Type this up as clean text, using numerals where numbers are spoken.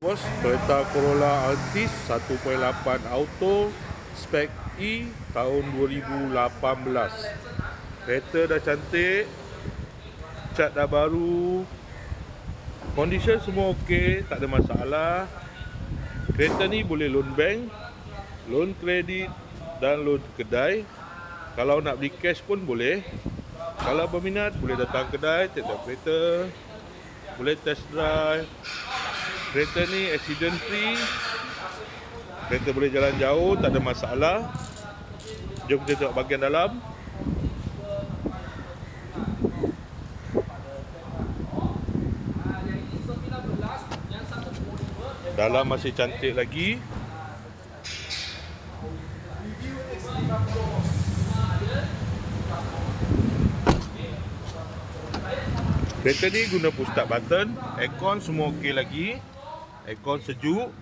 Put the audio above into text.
Bos, Toyota Corolla Altis 1.8 auto spek E tahun 2018. Kereta dah cantik, cat dah baru, condition semua okey, tak ada masalah. Kereta ni boleh loan bank, loan kredit dan loan kedai. Kalau nak beli cash pun boleh. Kalau berminat boleh datang kedai, tengok kereta, boleh test drive. Kereta ni accident free, kereta boleh jalan jauh, tak ada masalah. Jom kita tengok bahagian dalam. Dalam masih cantik lagi. Kereta ni guna push start button, aircon semua okey lagi. Aircon sejuk.